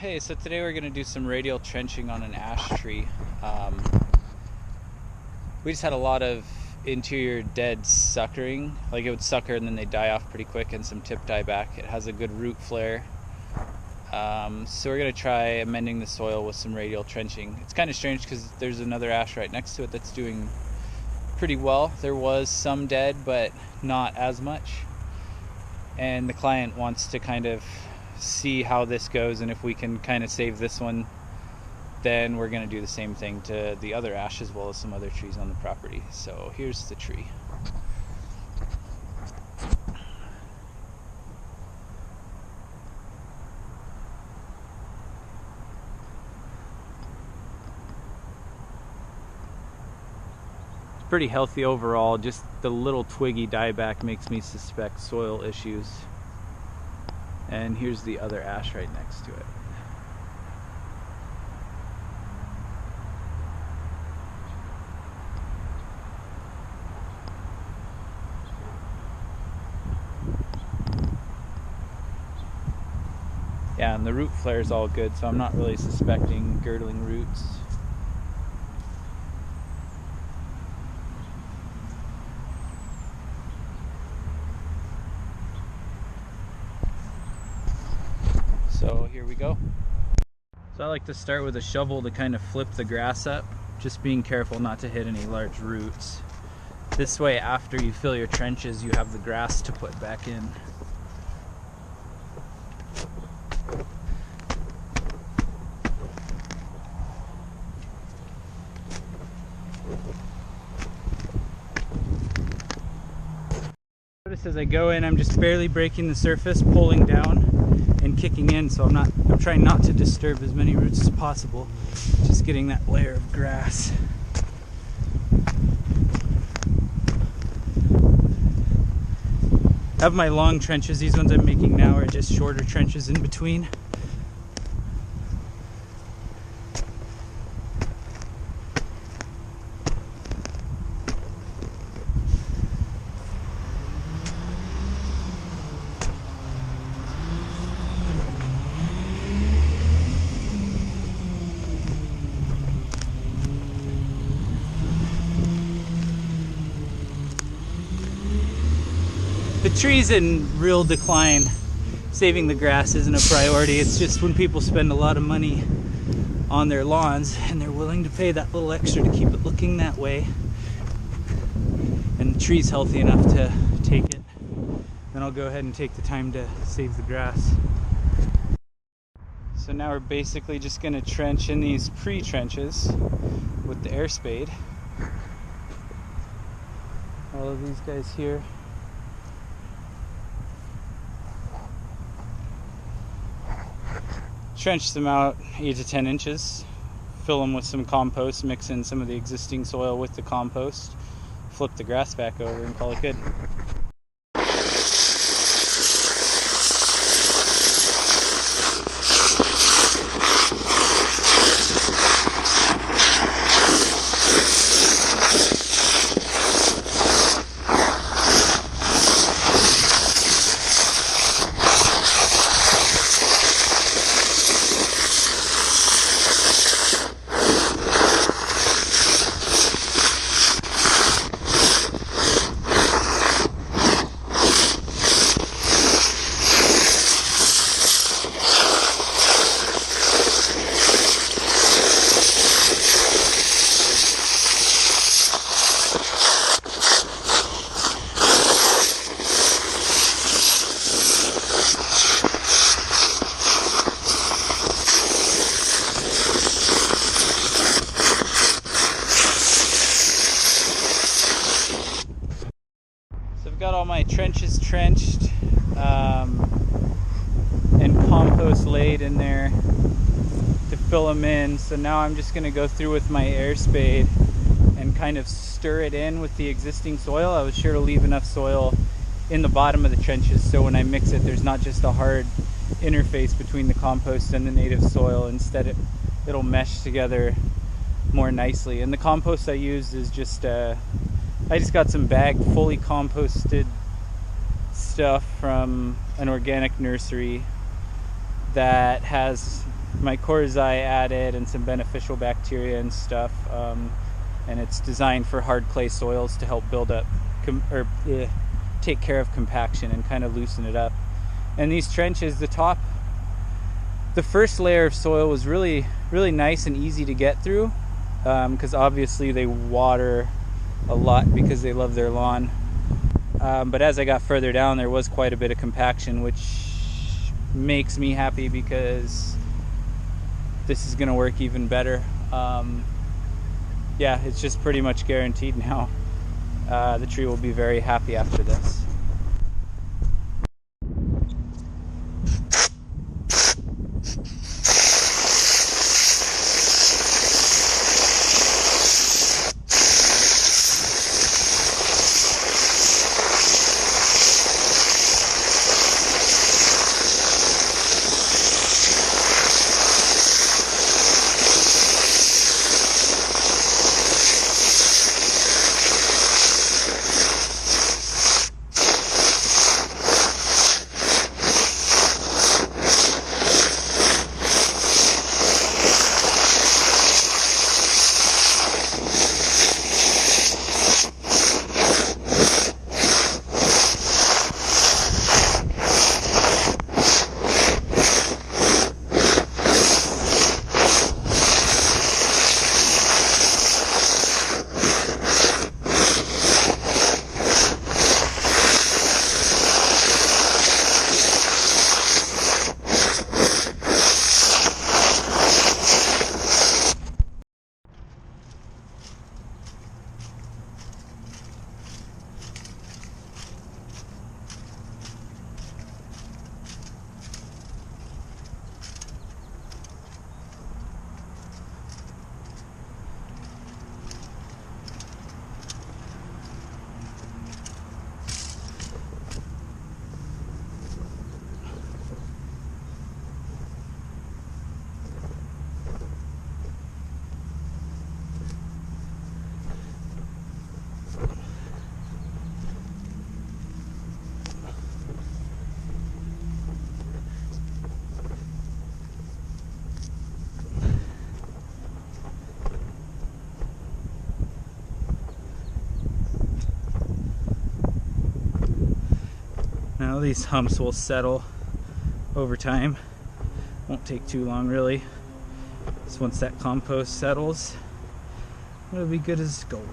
Hey, so today we're going to do some radial trenching on an ash tree. We just had a lot of interior dead suckering, like it would sucker and then they die off pretty quick, and some tip die back. It has a good root flare. So we're going to try amending the soil with some radial trenching. It's kind of strange because there's another ash right next to it that's doing pretty well. There was some dead, but not as much. And the client wants to kind of see how this goes, and if we can kind of save this one, then we're going to do the same thing to the other ash as well as some other trees on the property. So here's the tree. It's pretty healthy overall, just the little twiggy dieback makes me suspect soil issues. And here's the other ash right next to it. Yeah, and the root flare is all good, so I'm not really suspecting girdling roots. So here we go. So I like to start with a shovel to kind of flip the grass up, just being careful not to hit any large roots. This way, after you fill your trenches, you have the grass to put back in. Notice as I go in, I'm just barely breaking the surface, pulling down and kicking in, so I'm trying not to disturb as many roots as possible, just getting that layer of grass. I have my long trenches. These ones I'm making now are just shorter trenches in between. The tree's in real decline. Saving the grass isn't a priority. It's just when people spend a lot of money on their lawns and they're willing to pay that little extra to keep it looking that way, and the tree's healthy enough to take it, then I'll go ahead and take the time to save the grass. So now we're basically just going to trench in these pre-trenches with the Airspade. All of these guys here. Trench them out 8 to 10 inches, fill them with some compost, mix in some of the existing soil with the compost, flip the grass back over and call it good. Got all my trenches trenched and compost laid in there to fill them in. So now I'm just going to go through with my Airspade and kind of stir it in with the existing soil. I was sure to leave enough soil in the bottom of the trenches so when I mix it, there's not just a hard interface between the compost and the native soil. Instead, it'll mesh together more nicely. And the compost I used is just I just got some bagged, fully composted stuff from an organic nursery that has mycorrhizae added and some beneficial bacteria and stuff, and it's designed for hard clay soils to help build up take care of compaction and kind of loosen it up. And these trenches, the first layer of soil was really nice and easy to get through, because obviously they water a lot because they love their lawn. But as I got further down, there was quite a bit of compaction, which makes me happy because this is going to work even better. Yeah, it's just pretty much guaranteed now. The tree will be very happy after this. Now these humps will settle over time. Won't take too long really. So once that compost settles, it'll be good as gold.